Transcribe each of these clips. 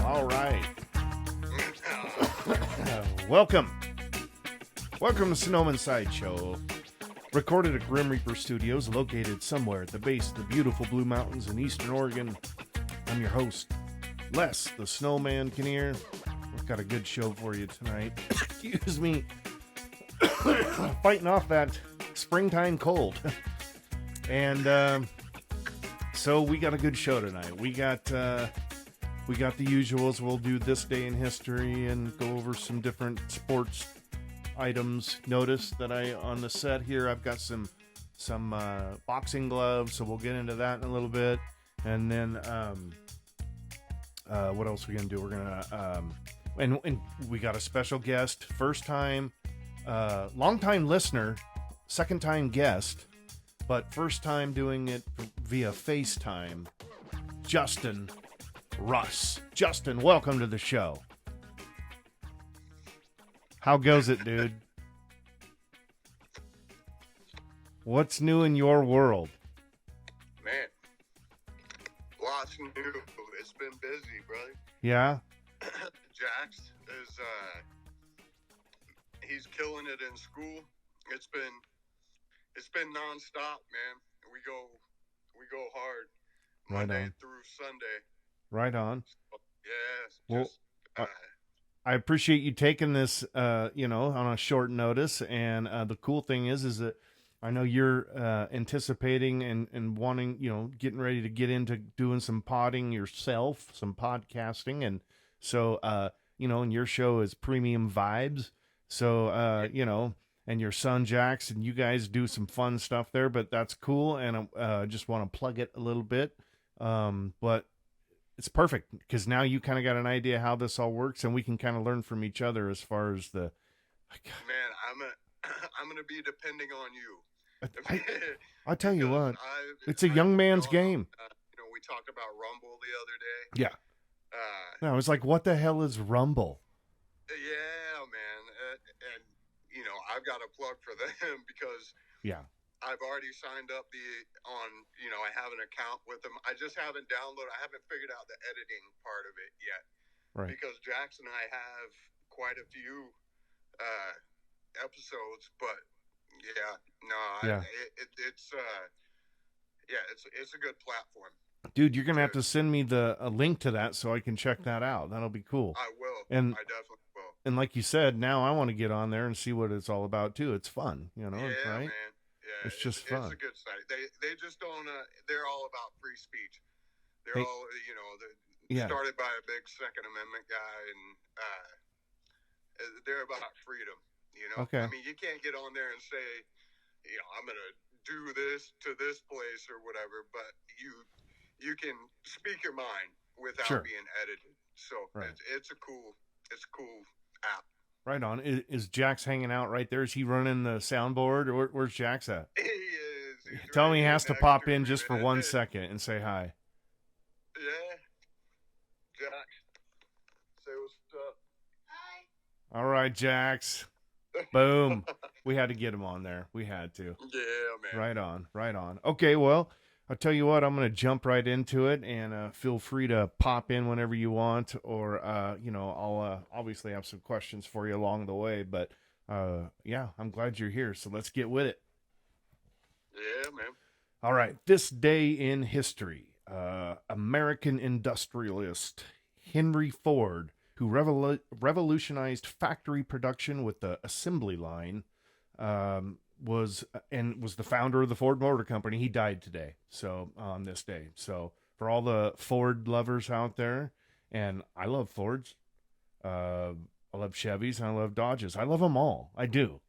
All right. Welcome to Snowman Sideshow. Recorded at Grim Reaper Studios, located somewhere at the base of the beautiful Blue Mountains in eastern Oregon. I'm your host, Les, the Snowman Kinnear. We've got a good show for you tonight. Excuse me. Fighting off that springtime cold. And so we got a good show tonight. We got the usuals. We'll do this day in history and go over some different sports items. Notice that on the set here, I've got some boxing gloves, so we'll get into that in a little bit. And then what else are we gonna do? We're gonna and we got a special guest, first time, long time listener, second time guest, but first time doing it via FaceTime. Justin Russ. Justin, welcome to the show. How goes it, dude? What's new in your world? Man, lots new. It's been busy, brother. Yeah? Jax is, he's killing it in school. It's been nonstop, man. We go hard. Right Monday on. through Sunday. Right on. Yeah, I appreciate you taking this, on a short notice. And the cool thing is that I know you're anticipating and wanting, getting ready to get into doing some podding yourself, some podcasting. And so, and your show is Premium Vibes. So, and your son Jax and you guys do some fun stuff there, but that's cool. And I just want to plug it a little bit. But it's perfect because now you kind of got an idea how this all works, and we can kind of learn from each other as far as the. Man, I'm gonna be depending on you. I'll tell you what, it's a young man's game. We talked about Rumble the other day. Yeah. No, I was like, what the hell is Rumble? Yeah, man, and I've got a plug for them because I've already signed up I have an account with them. I just haven't figured out the editing part of it yet. Right. Because Jax and I have quite a few episodes, but it's a good platform. Dude, you're going to have to send me a link to that so I can check that out. That'll be cool. I will. I definitely will. And like you said, now I want to get on there and see what it's all about too. It's fun, right? Man. Yeah, it's just fun. It's a good site. They just don't. They're all about free speech. They're all started by a big Second Amendment guy, and they're about freedom. Okay. I mean, you can't get on there and say, I'm gonna do this to this place or whatever, but you can speak your mind without being edited. So it's a cool app. Right on. Is Jax hanging out right there? Is he running the soundboard, or where's Jax at? He is. Tell me he has to pop in just for 1 second and say hi. Yeah. Jax, say what's up. Hi. All right, Jax. Boom. We had to get him on there. We had to. Yeah, man. Right on. Okay, well, I'll tell you what, I'm going to jump right into it, and feel free to pop in whenever you want, or, I'll obviously have some questions for you along the way, but, I'm glad you're here, so let's get with it. Yeah, man. All right, this day in history, American industrialist Henry Ford, who revolutionized factory production with the assembly line, was the founder of the Ford Motor Company. He died today, so on this day. So for all the Ford lovers out there, and I love Fords, I love Chevys, and I love Dodges. I love them all. I do.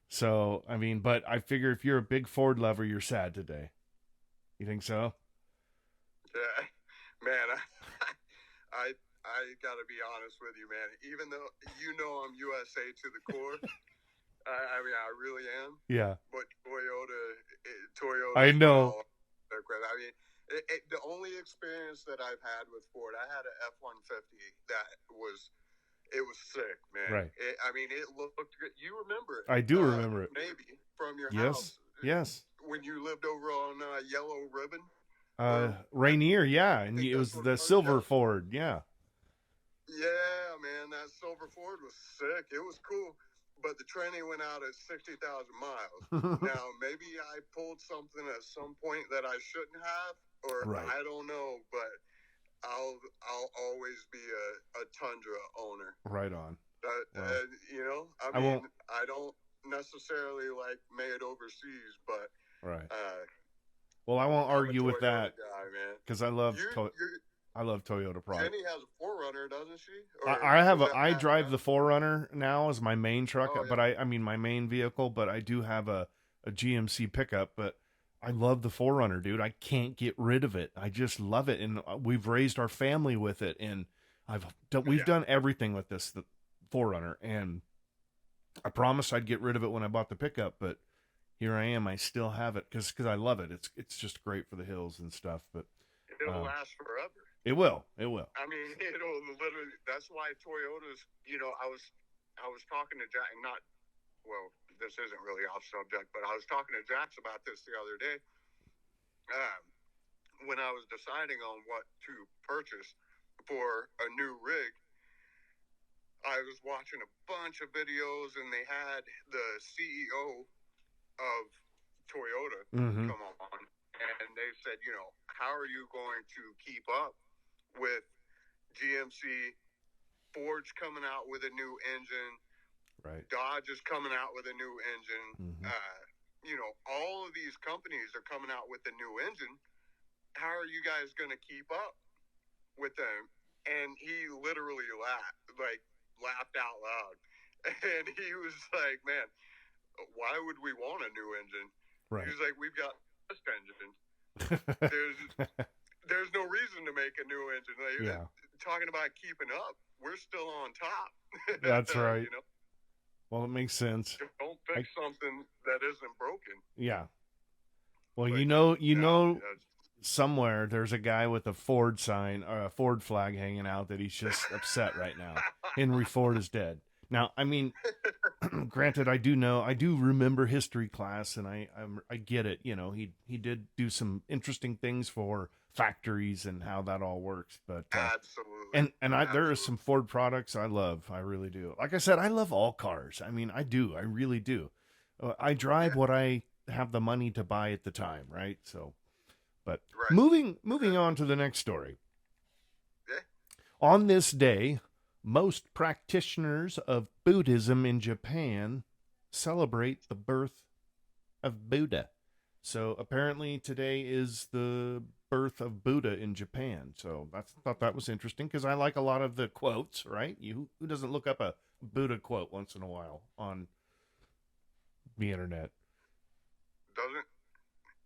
So I mean, but I figure if you're a big Ford lover, you're sad today. You think so? Yeah, man. I gotta be honest with you, man. Even though I'm USA to the core. I mean, I really am. Yeah. But Toyota. I know. I mean, the only experience that I've had with Ford, I had an F-150 that was sick, man. Right. It looked good. You remember it? I do remember it. Maybe from your house. Yes. When you lived over on Yellow Ribbon. Rainier, yeah, and it was the silver Ford, yeah. Yeah, man, that silver Ford was sick. It was cool, but the tranny went out at 60,000 miles. Now, maybe I pulled something at some point that I shouldn't have, or Right. I don't know, but I'll always be a Tundra owner. Right on. You know, I mean, I don't necessarily like made overseas, but right. Well, I won't argue with that because I love I love Toyota products. Jenny has a 4Runner, doesn't she? I drive the 4Runner now as my main truck, but I mean my main vehicle, but I do have a GMC pickup, but I love the 4Runner, dude. I can't get rid of it. I just love it, and we've raised our family with it, and we've done everything with the 4Runner, and I promised I'd get rid of it when I bought the pickup, but here I am. I still have it because I love it. It's just great for the hills and stuff, but it'll last forever. It will. It will. I mean, it'll literally. That's why Toyotas. You know, I was talking to Jack. Well, this isn't really off subject, but I was talking to Jax about this the other day. When I was deciding on what to purchase for a new rig, I was watching a bunch of videos, and they had the CEO of Toyota come on, and they said, you know, how are you going to keep up with GMC? Ford's coming out with a new engine. Right. Dodge is coming out with a new engine. You know, all of these companies are coming out with a new engine. How are you guys going to keep up with them? And he literally laughed out loud. And he was like, man, why would we want a new engine? Right. He was like, we've got this engine. There's no reason to make a new engine. Talking about keeping up, we're still on top. That's right. You know? Well, it makes sense. Don't fix something that isn't broken. Yeah. Well, but, somewhere there's a guy with a Ford sign or a Ford flag hanging out that he's just upset right now. Henry Ford is dead. Now, I mean, granted, I do remember history class, and I get it. You know, he did do some interesting things for factories and how that all works. But absolutely, there are some Ford products I love. I really do. Like I said, I love all cars. I mean, I do. I really do. I drive what I have the money to buy at the time, right? So, but moving on to the next story. Yeah. On this day, most practitioners of Buddhism in Japan celebrate the birth of Buddha. So apparently today is the birth of Buddha in Japan. So I thought that was interesting because I like a lot of the quotes, right? Who doesn't look up a Buddha quote once in a while on the internet?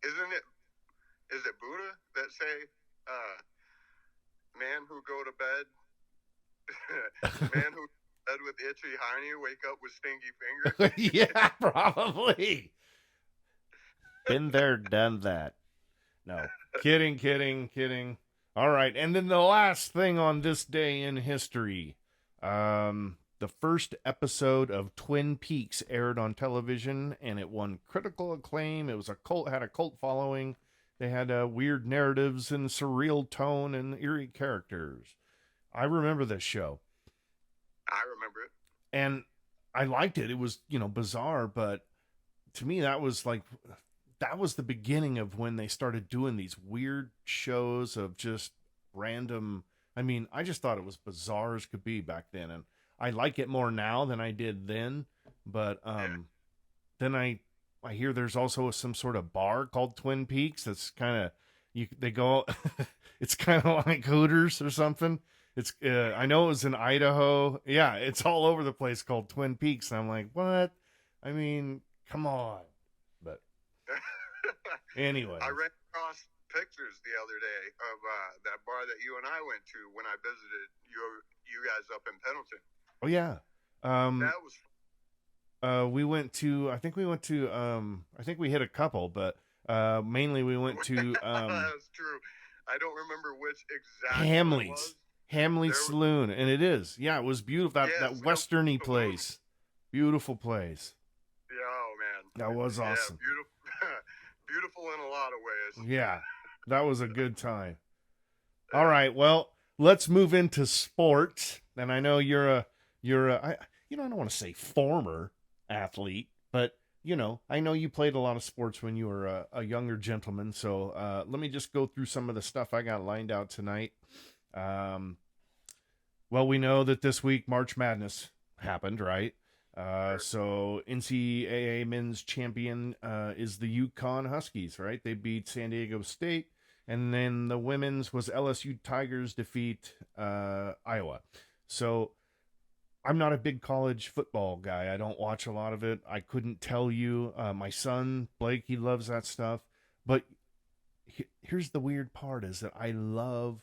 Is it Buddha that say, man who go to bed man who bed with itchy hiney wake up with stinky fingers? Yeah, probably. Been there, done that. No, kidding. All right, and then the last thing on this day in history, the first episode of Twin Peaks aired on television, and it won critical acclaim. It was had a cult following. They had weird narratives and surreal tone and eerie characters. I remember this show. I remember it. And I liked it. It was, bizarre, but to me that was the beginning of when they started doing these weird shows of just random. I mean, I just thought it was bizarre as could be back then, and I like it more now than I did then. But then I hear there's also some sort of bar called Twin Peaks that's kind of they go it's kind of like Hooters or something. It's I know it was in Idaho. Yeah, it's all over the place called Twin Peaks. And I'm like, what? I mean, come on. But anyway, I ran across pictures the other day of that bar that you and I went to when I visited you guys up in Pendleton. Oh yeah. That was we went to I think we hit a couple, but mainly we went to that's true. I don't remember which exactly Hamley's Saloon, and it is. Yeah, it was beautiful. That westerny place. Beautiful place. Yeah, oh man. That was awesome. Beautiful in a lot of ways. Yeah. That was a good time. All right, well, let's move into sports. And I know you're a I don't want to say former athlete, but I know you played a lot of sports when you were a younger gentleman. So let me just go through some of the stuff I got lined out tonight. Well, we know that this week March Madness happened, right? So NCAA men's champion is the Yukon Huskies, right? They beat San Diego State. And then the women's was LSU Tigers defeat Iowa. So I'm not a big college football guy. I don't watch a lot of it. I couldn't tell you. My son, Blake, he loves that stuff. But here's the weird part is that I love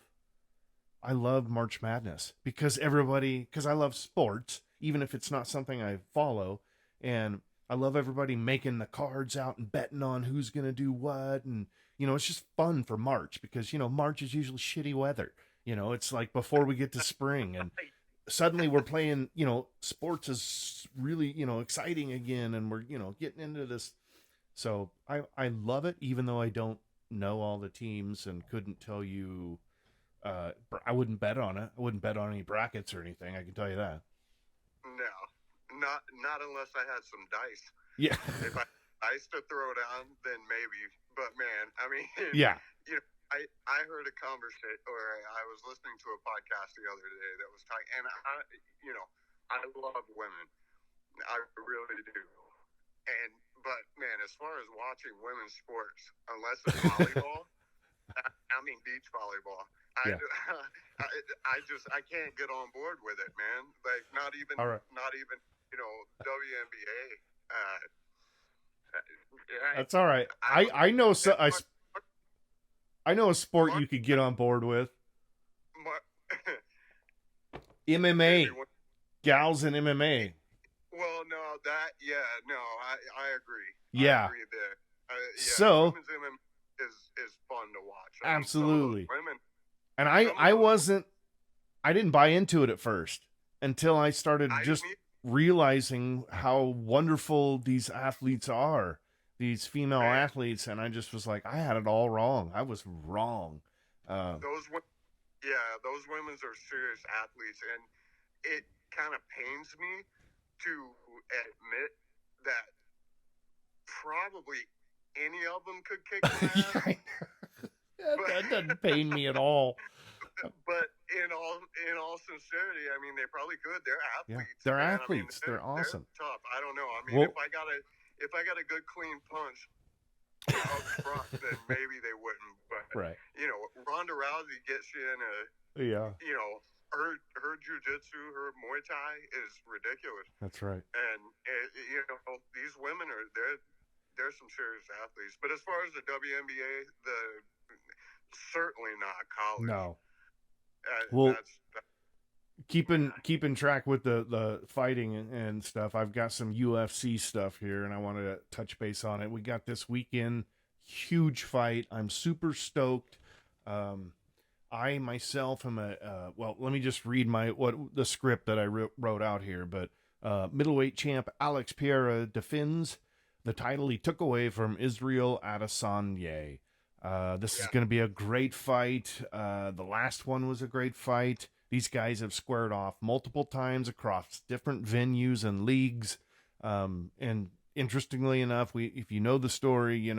March Madness because I love sports, even if it's not something I follow. And I love everybody making the cards out and betting on who's going to do what. And, it's just fun for March because, March is usually shitty weather. It's like before we get to spring and suddenly we're playing, sports is really, exciting again. And we're, getting into this. So I love it, even though I don't know all the teams and couldn't tell you. I wouldn't bet on it. I wouldn't bet on any brackets or anything. I can tell you that. No, not unless I had some dice. Yeah. If I dice to throw down, then maybe. But man, I mean, yeah. I heard a conversation, or I was listening to a podcast the other day that was talking, and I love women, I really do. But man, as far as watching women's sports, unless it's volleyball, I mean beach volleyball. Yeah. I can't get on board with it, man. Like not even WNBA. That's all right. I know I know a sport you could get on board with. MMA. Gals in MMA. Well, no, I agree. Yeah. I agree there. So women's MMA is fun to watch. Absolutely. Women. And I didn't buy into it at first until I started realizing how wonderful these athletes are, these female athletes. And I just was like, I had it all wrong. I was wrong. Those women's are serious athletes. And it kind of pains me to admit that probably any of them could kick my ass. That doesn't pain me at all. But in all sincerity, I mean, they probably could. They're athletes. Yeah, they're athletes. They're awesome. They're tough. I don't know. I mean, if I got a good clean punch out front, then maybe they wouldn't. But Ronda Rousey gets you in her Jiu-Jitsu, her Muay Thai is ridiculous. That's right. And these women they're some serious athletes. But as far as the WNBA, certainly not college. No. Well, keeping track with the fighting and stuff, I've got some UFC stuff here, and I want to touch base on it. We got this weekend, huge fight. I'm super stoked. I myself am let me just read the script that I wrote out here. But middleweight champ Alex Pereira defends the title he took away from Israel Adesanya. This is going to be a great fight. The last one was a great fight. These guys have squared off multiple times across different venues and leagues. And interestingly enough, if you know the story,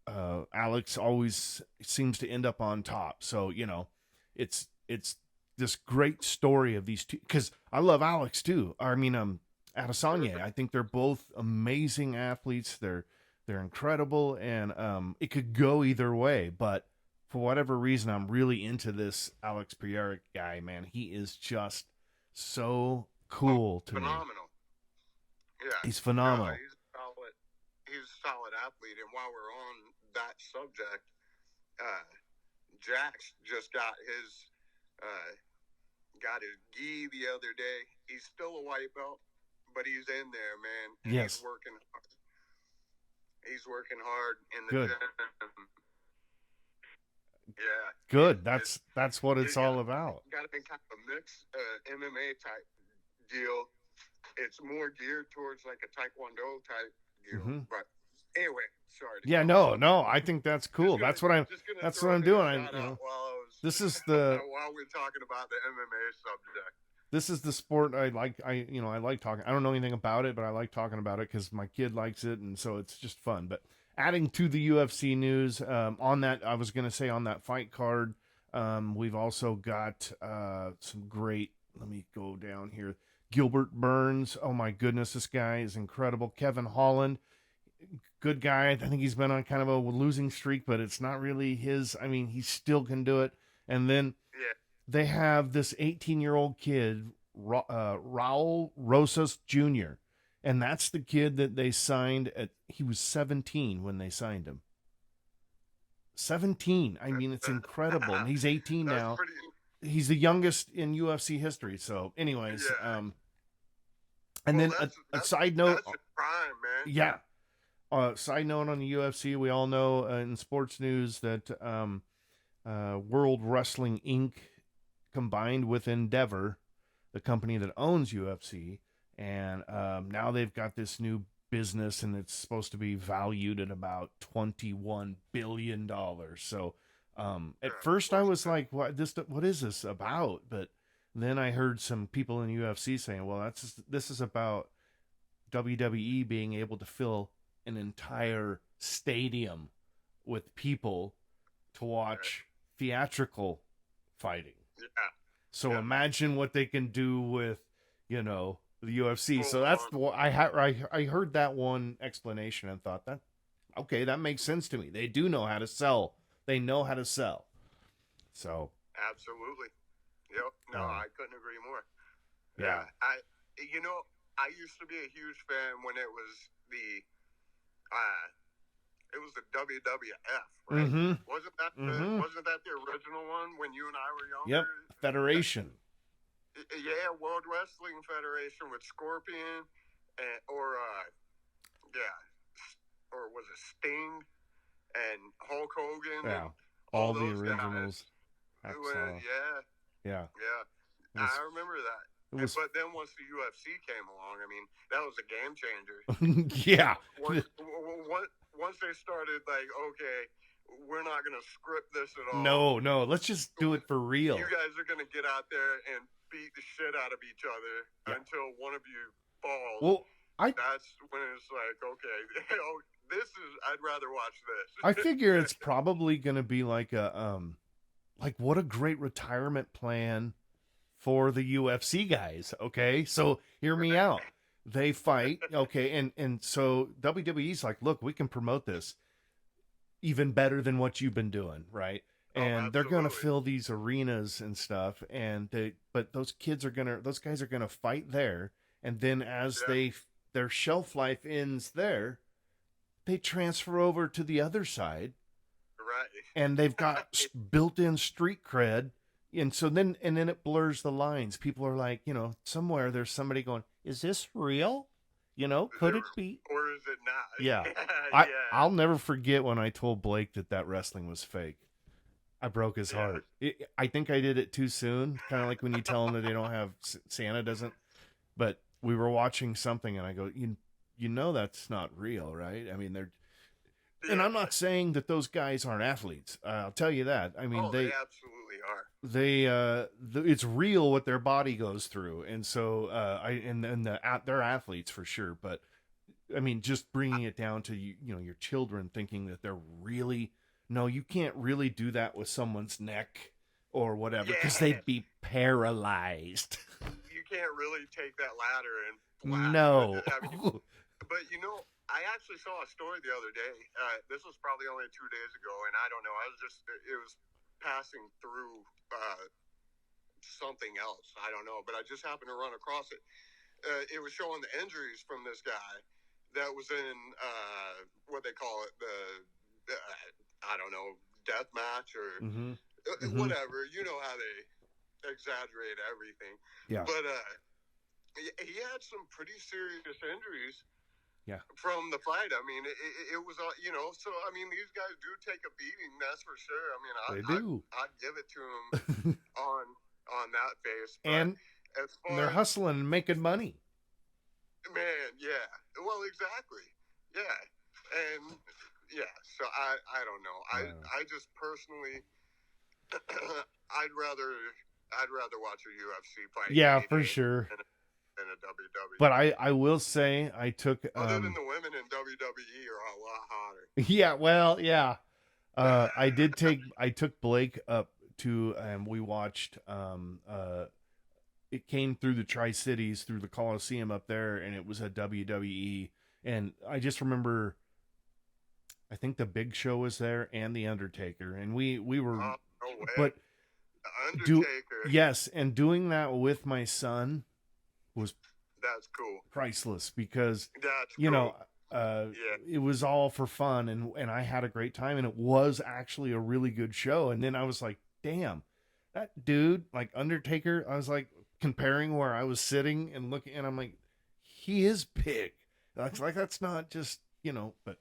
Alex always seems to end up on top. So, it's this great story of these two, because I love Alex too. I mean, Adesanya. I think they're both amazing athletes. They're incredible, and it could go either way. But for whatever reason, I'm really into this Alex Pereira guy, man. He is just so cool to me. Phenomenal. Yeah. He's phenomenal. He's a solid athlete. And while we're on that subject, Jax just got his gi the other day. He's still a white belt, but he's in there, man. And yes. He's working hard. He's working hard in the Good. gym. Yeah. Good. That's what it's all about. Got to be kind of a mixed MMA type deal. It's more geared towards like a Taekwondo type deal. Mm-hmm. But anyway, sorry. Yeah, no. I think that's cool. That's what I'm doing. While I was This is the while we're talking about the MMA subject. This is the sport I like. I like talking. I don't know anything about it, but I like talking about it because my kid likes it, and so it's just fun. But adding to the UFC news, on that, I was going to say on that fight card, we've also got some great. Let me go down here. Gilbert Burns. Oh my goodness, this guy is incredible. Kevin Holland, good guy. I think he's been on kind of a losing streak, but it's not really his. I mean, he still can do it. And then they have this 18-year-old kid, Raul Rosas Jr., and that's the kid that they signed he was 17 when they signed him. 17. I mean, it's incredible. And he's 18 now. He's the youngest in UFC history. So, anyways, and then a side note. That's prime, man. Yeah. Side note on the UFC, we all know in sports news that World Wrestling Inc. combined with Endeavor, the company that owns UFC, and now they've got this new business, and it's supposed to be valued at about $21 billion. So at first I was like, what is this about? But then I heard some people in UFC saying, well, this is about WWE being able to fill an entire stadium with people to watch theatrical fighting. Yeah. So imagine what they can do with, the UFC. So that's I heard that one explanation and thought that makes sense to me. They do know how to sell. They know how to sell. So absolutely. Yep. No, I couldn't agree more. Yeah. I used to be a huge fan when it was the WWF, right? Mm-hmm. Wasn't that the original one when you and I were younger? Yep. Federation. Yeah, World Wrestling Federation with Scorpion, or was it Sting and Hulk Hogan? Yeah, and all the originals. Yeah. I remember that. But then once the UFC came along, I mean, that was a game changer. Yeah. Once they started, like, okay, we're not going to script this at all. No, let's just do it for real. You guys are going to get out there and beat the shit out of each other until one of you falls. Well, that's when it's like, okay, I'd rather watch this. I figure it's probably going to be like what a great retirement plan for the UFC guys. Okay, so hear me out. They fight, okay, and so WWE's like, look, we can promote this even better than what you've been doing, right? And they're gonna fill these arenas and stuff, but those guys are gonna fight there, and then as their shelf life ends there, they transfer over to the other side, right? And they've got built-in street cred. And so then it blurs the lines. People are like, somewhere there's somebody going, is this real? Could it be? Or is it not? Yeah. I'll never forget when I told Blake that wrestling was fake. I broke his heart. I think I did it too soon. Kind of like when you tell them that they don't have, Santa doesn't. But we were watching something and I go, that's not real, right? I mean, and I'm not saying that those guys aren't athletes. I'll tell you that. I mean, they absolutely are. It's real what their body goes through, and so they're athletes for sure. But I mean, just bringing it down to your children thinking that they're really you can't really do that with someone's neck or whatever because they'd be paralyzed. You can't really take that ladder and no. But I actually saw a story the other day. This was probably only 2 days ago, and I don't know. It was passing through something else. I don't know, but I just happened to run across it. It was showing the injuries from this guy that was in what they call it, the I don't know, death match or whatever. You know how they exaggerate everything. Yeah. But he had some pretty serious injuries. Yeah. From the fight, I mean, it was, so, I mean, these guys do take a beating, that's for sure. I mean, I'd give it to them on that base. But and they're hustling and making money. Man, yeah. Well, exactly. Yeah. And, so I don't know. I just personally, I'd rather watch a UFC fight. Yeah, for sure. Than a WWE. But I will say I took other than the women in WWE are a lot hotter. Yeah, well, yeah. I took Blake up to we watched it came through the Tri-Cities through the Coliseum up there, and it was a WWE, and I just remember I think the Big Show was there and the Undertaker, and we were no way. But Undertaker. Yes, and doing that with my son was that's cool. Priceless, because that's you cool. know it was all for fun, and I had a great time, and it was actually a really good show. And then I was like, damn, that dude, like Undertaker, I was like comparing where I was sitting and looking, and I'm like, he is big. That's not just, but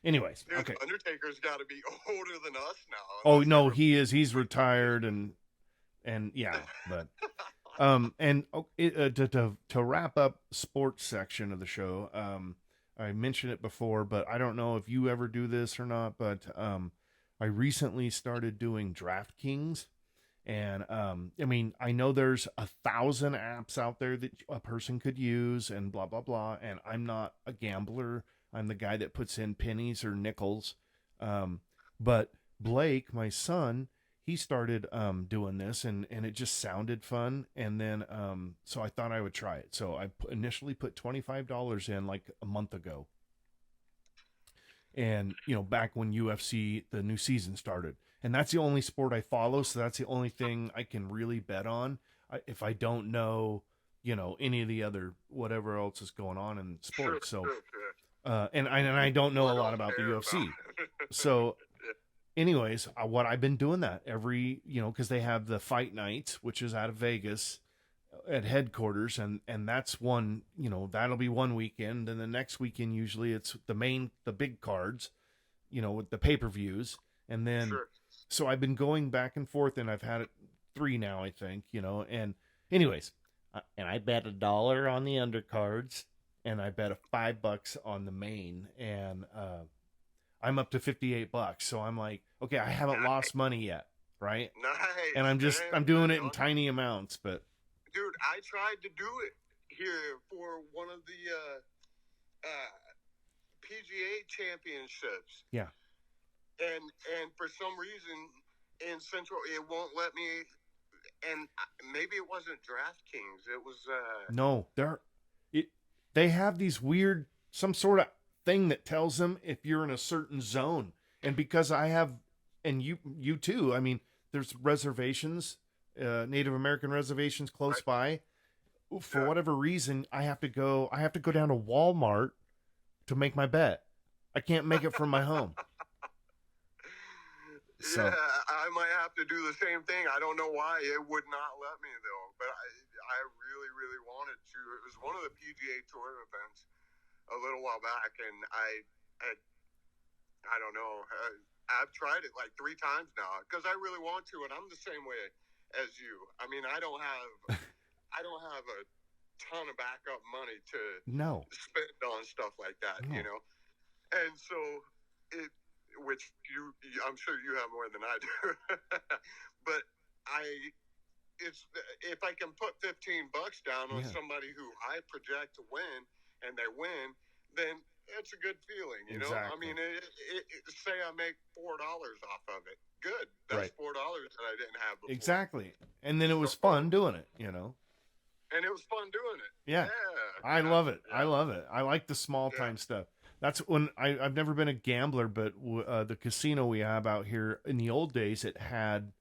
anyways. Dude, okay. Undertaker's got to be older than us now. Oh no, he is. He's retired, and yeah, but and to wrap up sports section of the show, I mentioned it before, but I don't know if you ever do this or not, but I recently started doing DraftKings, and I mean, I know there's 1,000 apps out there that a person could use, and blah blah blah, and I'm not a gambler. I'm the guy that puts in pennies or nickels, but Blake, my son, he started doing this, and it just sounded fun, and then so I thought I would try it. So I initially put $25 in like a month ago, and back when UFC, the new season started, and that's the only sport I follow, so that's the only thing I can really bet on. If I don't know any of the other whatever else is going on in sports. So and I don't know a lot about the UFC. So anyways, what I've been doing that every, because they have the fight nights, which is out of Vegas at headquarters. And that's one, that'll be one weekend. And the next weekend, usually it's the big cards, with the pay-per-views. And then, so I've been going back and forth, and I've had it 3 now, I think, and anyways, and I bet $1 on the undercards, and I bet $5 on the main, and, I'm up to $58, so I'm like, okay, I haven't lost money yet, right? Nice. And I'm doing it in tiny amounts, but dude, I tried to do it here for one of the PGA championships. Yeah. And for some reason in Central, it won't let me. And maybe it wasn't DraftKings. It was no, they have these weird, some sort of thing that tells them if you're in a certain zone, and because I have, and you too, I mean, there's reservations, Native American reservations close by. For whatever reason, I have to go down to Walmart to make my bet. I can't make it from my home. So. Yeah, I might have to do the same thing. I don't know why it would not let me though, but I really, really wanted to. It was one of the PGA Tour events a little while back, and I don't know. I've tried it like 3 times now because I really want to, and I'm the same way as you. I mean, I don't have a ton of backup money to spend on stuff like that, and so which I'm sure you have more than I do, but if I can put $15 down on somebody who I project to win, and they win, then it's a good feeling, Exactly. I mean, say I make $4 off of it. Good. That's $4 that I didn't have before. Exactly. And then it was fun doing it, And it was fun doing it. Yeah. I love it. Yeah. I love it. I like the small time stuff. That's when I've never been a gambler, but the casino we have out here in the old days, it had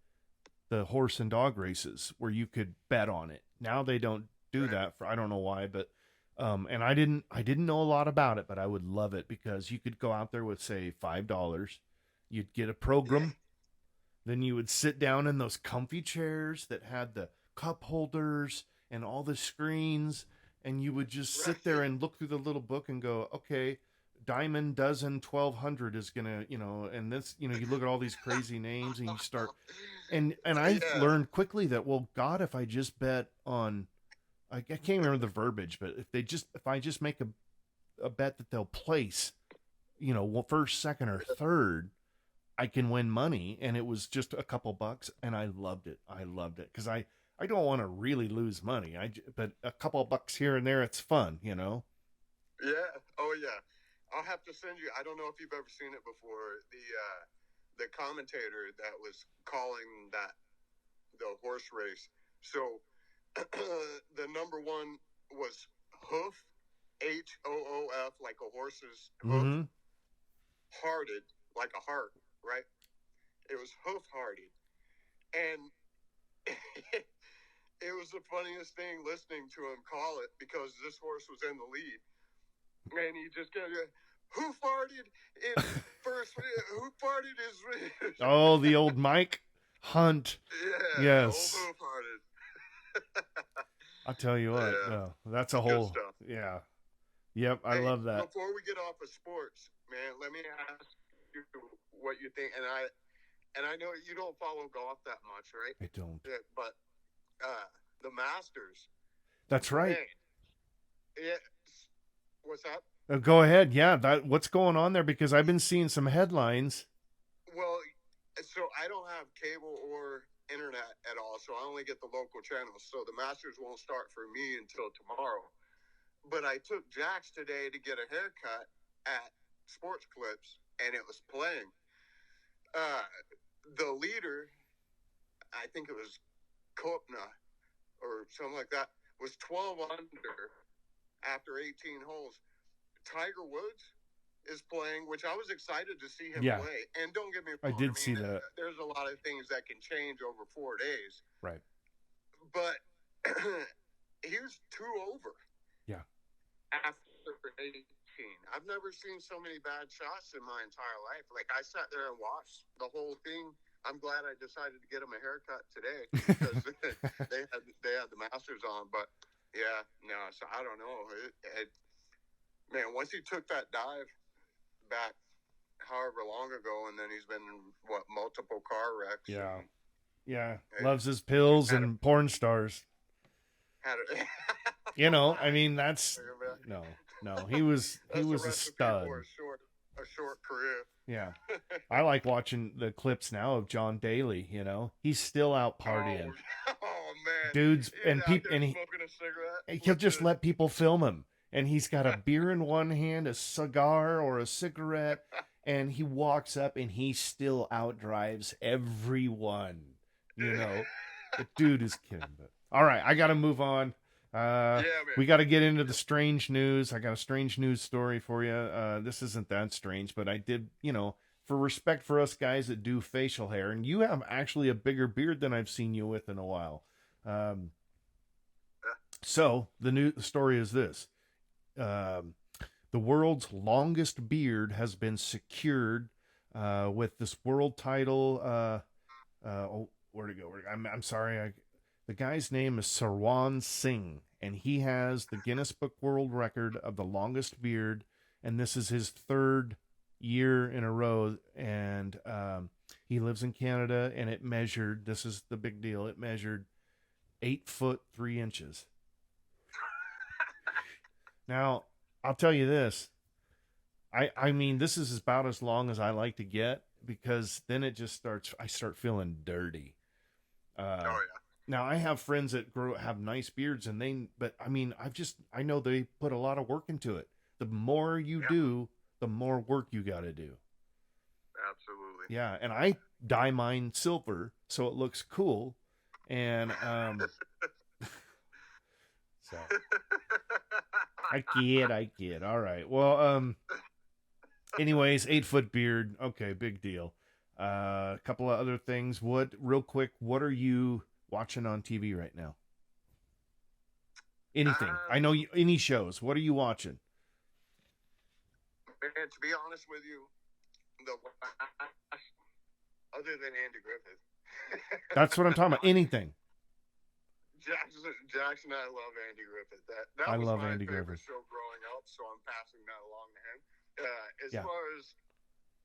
the horse and dog races where you could bet on it. Now they don't do that I don't know why, but and I didn't know a lot about it, but I would love it because you could go out there with, say, $5. You'd get a program. Then you would sit down in those comfy chairs that had the cup holders and all the screens, and you would just sit there and look through the little book and go, okay, Diamond Dozen 1200 is gonna, and this, you look at all these crazy names, and you start, and I learned quickly that, well, God, if I just bet on, I can't remember the verbiage, but if I just make a bet that they'll place, first, second, or third, I can win money, and it was just a couple bucks, and I loved it. Because I don't want to really lose money. But a couple bucks here and there, it's fun, you know. Yeah. Oh yeah. I'll have to send you. I don't know if you've ever seen it before. The commentator that was calling the horse race. So the number one was hoof, HOOF, like a horse's hoof, Mm-hmm. hearted, like a heart, right? It was hoof hearted, and it was the funniest thing listening to him call it, because this horse was in the lead, and he just got who farted in first? Who farted is? Oh, the old Mike Hunt. Yeah, Yes. old who farted. I'll tell you what. Yeah. That's a whole. Yeah. Yep, I love that. Before we get off of sports, man, let me ask you what you think. And I know you don't follow golf that much, right? I don't. Yeah, but the Masters. That's right. Man, yeah. What's that? Go ahead. Yeah, what's going on there? Because I've been seeing some headlines. Well, so I don't have cable or internet at all, so I only get the local channels. So the Masters won't start for me until tomorrow. But I took Jax today to get a haircut at Sports Clips, and it was playing. The leader, I think it was Kopna or something like that, was 12 under after 18 holes. Tiger Woods is playing, which I was excited to see him play. And don't get me wrong, I did see that. There's a lot of things that can change over 4 days. Right. But he was 2 over. Yeah. After 18. I've never seen so many bad shots in my entire life. Like, I sat there and watched the whole thing. I'm glad I decided to get him a haircut today because they had the Masters on. But yeah, no, so I don't know. Man, once he took that dive back however long ago, and then he's been in multiple car wrecks. Yeah. Loves his pills and porn stars. You know, I mean, that's no. He was a stud. A short career. Yeah, I like watching the clips now of John Daly. You know, he's still out partying. Oh man, dudes, and people, and smoking a cigarette. He'll just let people film him, and he's got a beer in one hand, a cigar or a cigarette, and he walks up and he still outdrives everyone. You know, the dude is kidding. But all right, I got to move on. We got to get into the strange news. I got a strange news story for you. This isn't that strange, but I did, for respect for us guys that do facial hair, and you have actually a bigger beard than I've seen you with in a while. So the story is this. The world's longest beard has been secured with this world title. Where'd it go? I'm sorry. The guy's name is Sarwan Singh, and he has the Guinness Book World Record of the longest beard, and this is his 3rd year in a row, and he lives in Canada, and it measured, this is the big deal, it measured 8 foot 3 inches. Now, I'll tell you this, I mean, this is about as long as I like to get, because then it just I start feeling dirty. Oh, yeah. Now, I have friends that have nice beards, but I mean, I know they put a lot of work into it. The more you do, the more work you got to do. Absolutely. Yeah. And I dye mine silver, so it looks cool. And, so I kid. All right. Well, anyways, 8 foot beard. Okay. Big deal. A couple of other things. Real quick, what are you watching on TV right now? Anything. I know any shows. What are you watching? Man, to be honest with you, other than Andy Griffith. That's what I'm talking about. Anything. Jackson and I love Andy Griffith. That I was love my Andy favorite Griffith. show growing up, so I'm passing that along to him. As far as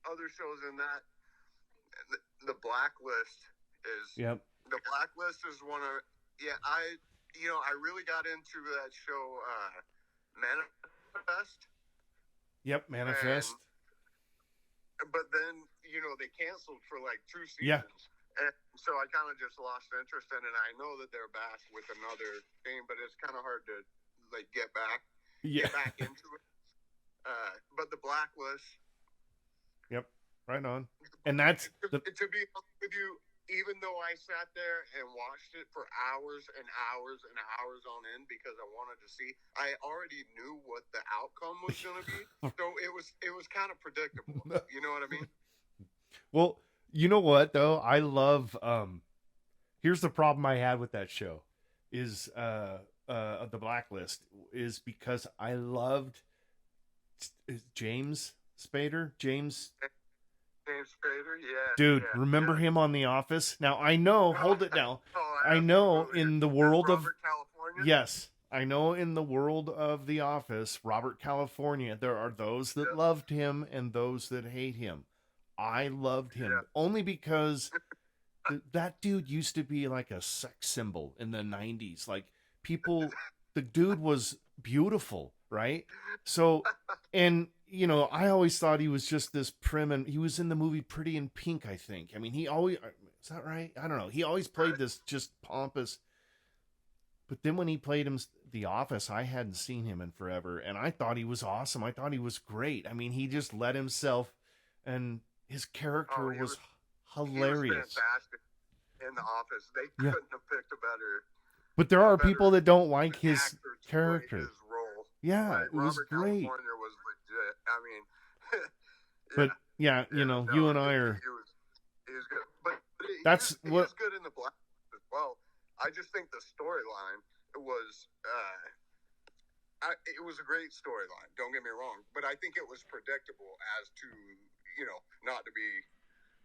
other shows in that, the Blacklist is... Yep. The Blacklist is one of... Yeah, I really got into that show, Manifest. Yep, Manifest. But then, they canceled for like 2 seasons. Yeah. And so I kind of just lost interest in it. And I know that they're back with another thing, but it's kind of hard to like get back into it. But the Blacklist. Yep. Right on. And that's to be honest with you, even though I sat there and watched it for hours and hours and hours on end because I wanted to see, I already knew what the outcome was going to be. So it was kind of predictable. You know what I mean? Well, you know what though? I love here's the problem I had with that show is the Blacklist is because I loved James Spader. James Spader, yeah. Dude, remember him on The Office? Now I know, hold it now. I know in the world of California? Yes. I know in the world of The Office, Robert California, there are those that loved him and those that hate him. I loved him only because that dude used to be like a sex symbol in the 90s. Like the dude was beautiful, right? So, and I always thought he was just this prim, and he was in the movie Pretty in Pink, I think. I mean, is that right? I don't know. He always played this just pompous. But then when he played him The Office, I hadn't seen him in forever, and I thought he was awesome. I thought he was great. I mean, he just let himself, and his character was hilarious. He was fantastic in The Office. They couldn't have picked a better. But there are people that don't like his character. His role. Yeah, it was Robert great. California was legit. I mean, but yeah, you and I are. He was good, but he was good in the Black as well. I just think the storyline was. It was a great storyline. Don't get me wrong, but I think it was predictable as to not to be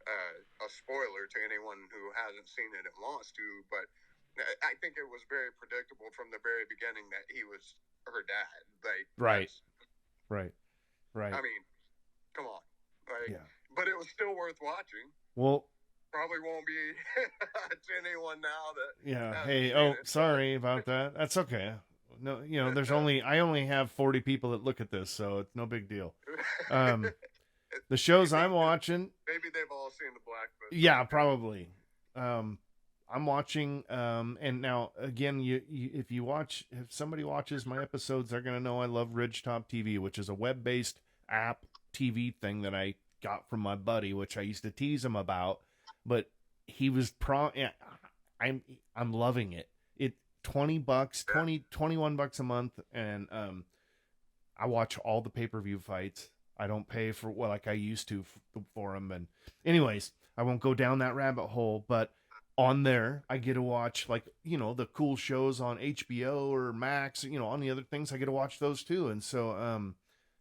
a spoiler to anyone who hasn't seen it and wants to, but I think it was very predictable from the very beginning that he was her dad. Like right. I mean, come on, but it was still worth watching. Well, probably won't be to anyone now that. Yeah. Hey. Sorry about that. That's okay. No, there's I only have 40 people that look at this, so it's no big deal. The shows I'm watching. Maybe they've all seen the Blacklist. Yeah, probably. I'm watching, and now again, if somebody watches my episodes, they're gonna know I love RidgeTop TV, which is a web-based app TV thing that I got from my buddy, which I used to tease him about, but he was I'm loving it. $20, $21 a month, and I watch all the pay-per-view fights. I don't pay for like I used to for them. And anyways, I won't go down that rabbit hole, but on there I get to watch the cool shows on HBO or Max, on the other things I get to watch those too. And so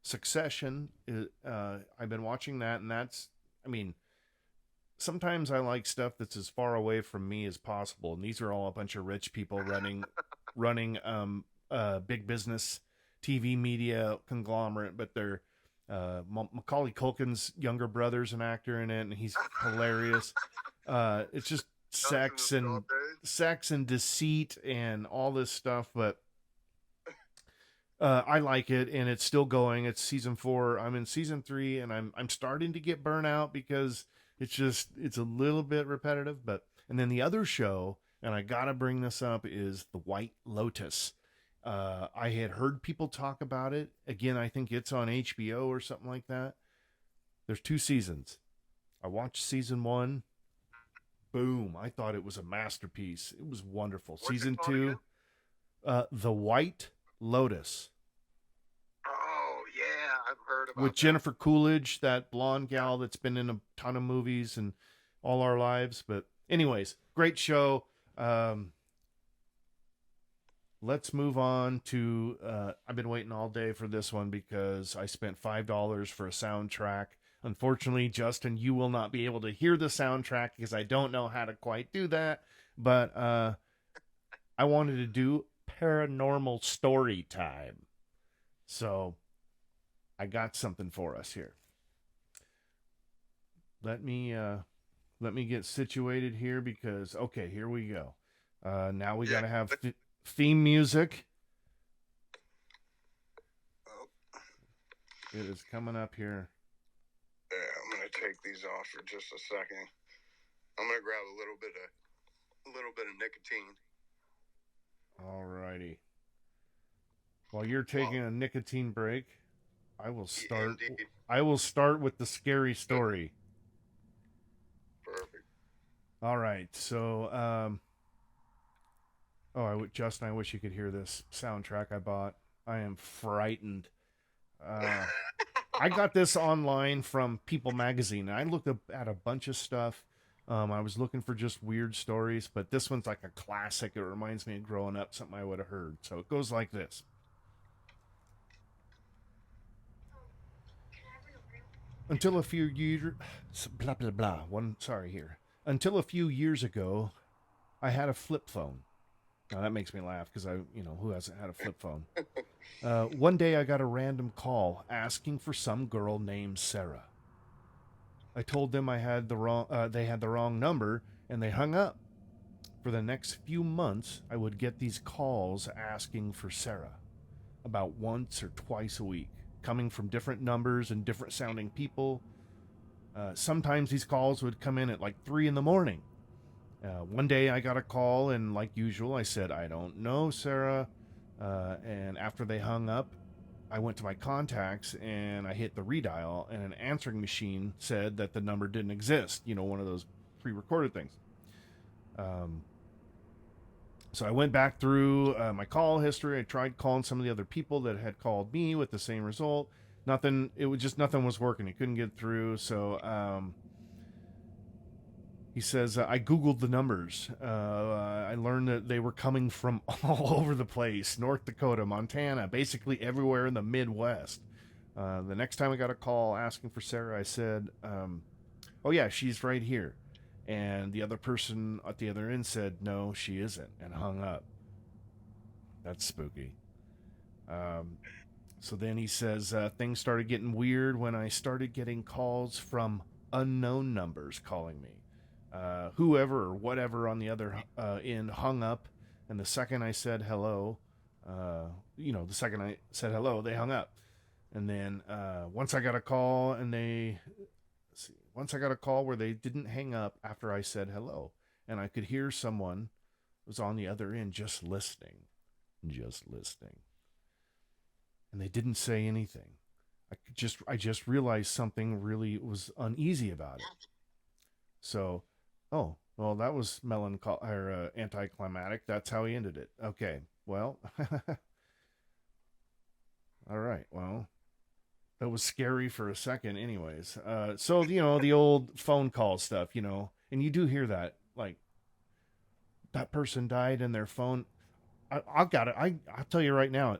Succession I've been watching that, and that's, sometimes I like stuff that's as far away from me as possible. And these are all a bunch of rich people running big business TV media conglomerate, but they're Macaulay Culkin's younger brother's an actor in it, and he's hilarious. It's just sex and deceit and all this stuff, but I like it, and it's still going. It's season 4. I'm in season 3, and I'm starting to get burnt out because it's a little bit repetitive. And then the other show, and I gotta bring this up, is The White Lotus. I had heard people talk about it. Again, I think it's on HBO or something like that. There's 2 seasons. I watched season 1. Boom. I thought it was a masterpiece. It was wonderful. What's season 2, The White Lotus. Oh, yeah. I've heard about with Jennifer Coolidge, that blonde gal that's been in a ton of movies and all our lives. But anyways, great show. Let's move on to, I've been waiting all day for this one because I spent $5 for a soundtrack. Unfortunately, Justin, you will not be able to hear the soundtrack because I don't know how to quite do that. But I wanted to do paranormal story time. So I got something for us here. Let me get situated here because, okay, here we go. Now we got to have theme music. Oh. It is coming up here. Yeah, I'm going to take these off for just a second. I'm gonna grab a little bit of nicotine. All righty. While you're taking a nicotine break, I will start. Indeed. I will start with the scary story. Perfect. All right. So, Justin, I wish you could hear this soundtrack I bought. I am frightened. I got this online from People Magazine. I looked at a bunch of stuff. I was looking for just weird stories, but this one's like a classic. It reminds me of growing up, something I would have heard. So it goes like this. Until a few years, blah, blah, blah. Until a few years ago, I had a flip phone. Now that makes me laugh because who hasn't had a flip phone? One day I got a random call asking for some girl named Sarah. I told them they had the wrong number, and they hung up. For the next few months, I would get these calls asking for Sarah, about once or twice a week, coming from different numbers and different sounding people. Sometimes these calls would come in at like 3 a.m. One day I got a call, and like usual, I said, I don't know, Sarah. And after they hung up, I went to my contacts and I hit the redial, and an answering machine said that the number didn't exist. One of those pre-recorded things. So I went back through my call history. I tried calling some of the other people that had called me with the same result. Nothing. It was just nothing was working. He couldn't get through. So he says, I Googled the numbers. I learned that they were coming from all over the place. North Dakota, Montana, basically everywhere in the Midwest. The next time I got a call asking for Sarah, I said, oh yeah, she's right here. And the other person at the other end said, no, she isn't, and hung up. That's spooky. So then he says, things started getting weird when I started getting calls from unknown numbers calling me. Whoever or whatever on the other end hung up, and the second I said hello, they hung up. And then once I got a call where they didn't hang up after I said hello, and I could hear someone was on the other end just listening, and they didn't say anything. I just realized something really was uneasy about it. So, oh, well, that was anticlimactic. That's how he ended it. Okay, well, all right, well, that was scary for a second anyways. So, the old phone call stuff, and you do hear that, like, that person died and their phone. I've got it. I'll tell you right now,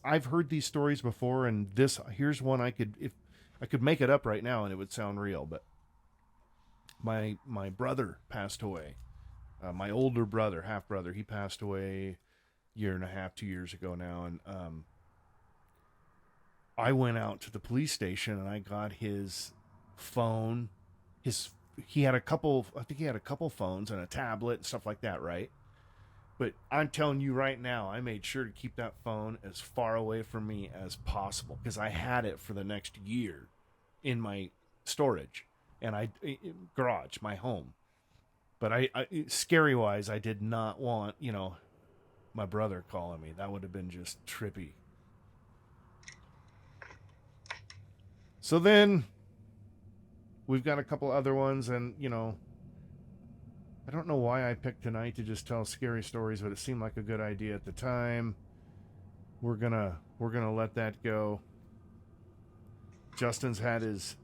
I've heard these stories before, and here's one if I could make it up right now and it would sound real, but my brother passed away. My older brother, half brother, he passed away 1.5 2 years ago now. And, I went out to the police station and I got his phone. He had a couple phones and a tablet and stuff like that, right? But I'm telling you right now, I made sure to keep that phone as far away from me as possible because I had it for the next year in my storage and garage, my home. But I scary wise, I did not want, my brother calling me. That would have been just trippy. So then we've got a couple other ones, and I don't know why I picked tonight to just tell scary stories, but it seemed like a good idea at the time. We're gonna let that go. Justin's had his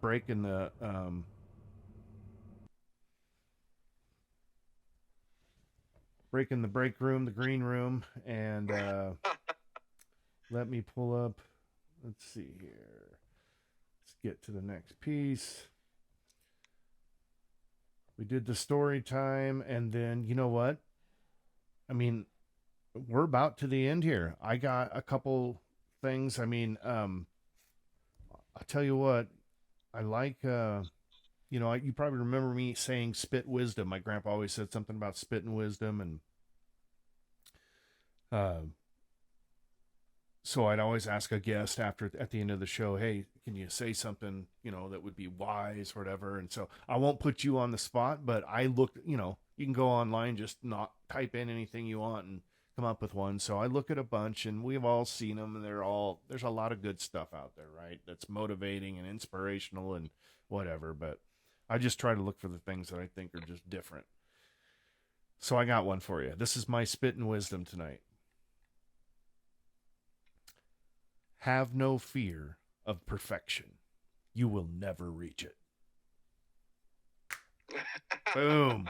break in the break room, the green room, and let me pull up. Let's see here. Let's get to the next piece. We did the story time, and then, you know what? I mean, we're about to the end here. I got a couple things. I mean, I'll tell you what. I like, you probably remember me saying spit wisdom. My grandpa always said something about spitting wisdom, and So I'd always ask a guest at the end of the show, hey, can you say something, that would be wise or whatever? And so I won't put you on the spot, but I looked, you can go online, just not type in anything you want and come up with one. So I look at a bunch, and we've all seen them, and there's a lot of good stuff out there, right? That's motivating and inspirational and whatever. But I just try to look for the things that I think are just different. So I got one for you. This is my spit and wisdom tonight. Have no fear of perfection. You will never reach it. Boom.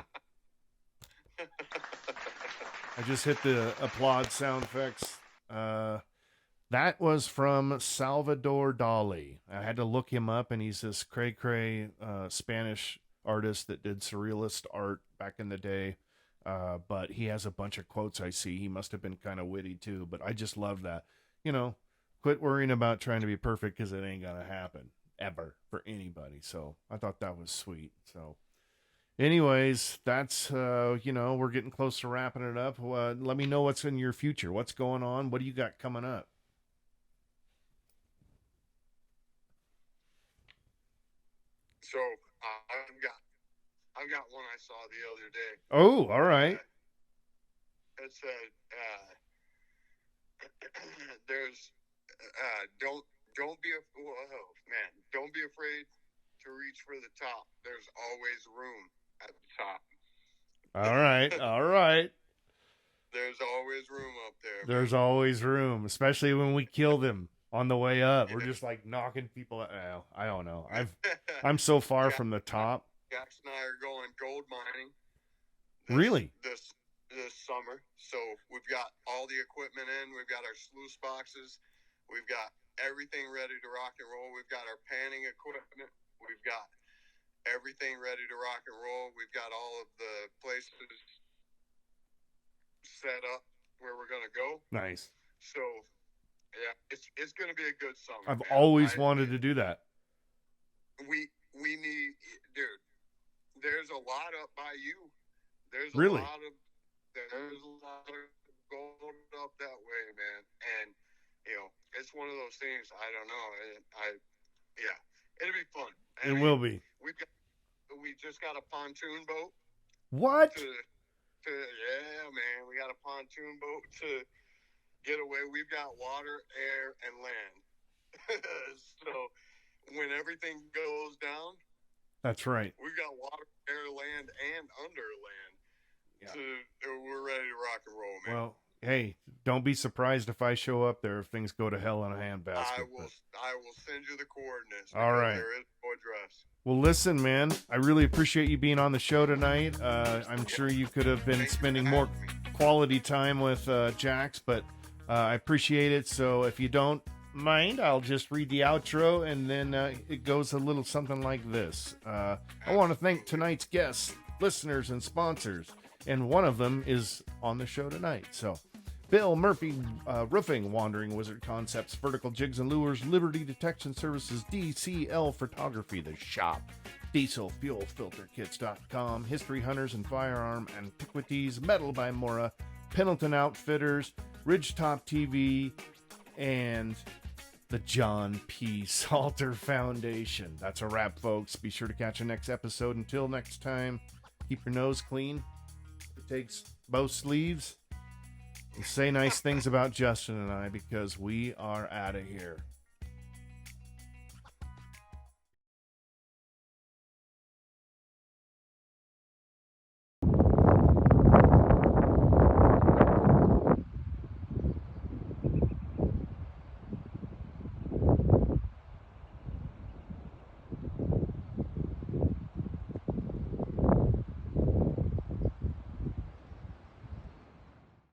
I just hit the applaud sound effects. That was from Salvador Dali. I had to look him up, and he's this cray-cray Spanish artist that did surrealist art back in the day. But he has a bunch of quotes I see. He must have been kind of witty too, but I just love that. Quit worrying about trying to be perfect, because it ain't going to happen ever for anybody. So I thought that was sweet. So anyways, that's, we're getting close to wrapping it up. Let me know what's in your future. What's going on? What do you got coming up? So I've got one I saw the other day. Oh, all right. It said, there's, don't be afraid to reach for the top. There's always room at the top. All right. All right. There's always room up there. There's always room, especially when we kill them on the way up. We're just like knocking people out. Oh, I don't know. I'm so far from the top. Jax and I are going gold mining. Really? This summer. So we've got all the equipment in. We've got our sluice boxes. We've got everything ready to rock and roll. We've got our panning equipment. We've got everything ready to rock and roll. We've got all of the places set up where we're going to go. Nice. So, yeah, it's going to be a good summer. I've always wanted to do that. We need, dude, there's a lot up by you. There's a really? lot of gold up that way, man. And, it's one of those things. I don't know. It'll be fun. It will be. We just got a pontoon boat. What? Yeah, man. We got a pontoon boat to get away. We've got water, air, and land. So when everything goes down, that's right. We've got water, air, land, and under land. Yeah. So we're ready to rock and roll, man. Well, hey, don't be surprised if I show up there if things go to hell in a handbasket. I will send you the coordinates. All right. There is no address. Well, listen, man, I really appreciate you being on the show tonight. I'm sure you could have been spending more quality time with Jax, but I appreciate it. So if you don't mind, I'll just read the outro, and then it goes a little something like this. I want to thank tonight's guests, listeners, and sponsors, and one of them is on the show tonight. So Bill Murphy Roofing, Wandering Wizard Concepts, Vertical Jigs and Lures, Liberty Detection Services, DCL Photography, The Shop, Diesel Fuel Filter Kits.com, History Hunters and Firearm, Antiquities, Metal by MOURA, Pendleton Outfitters, RidgeTop TV, and the JON P. Salter Foundation. That's a wrap, folks. Be sure to catch the next episode. Until next time, keep your nose clean. It takes both sleeves. And say nice things about Justin and I, because we are out of here.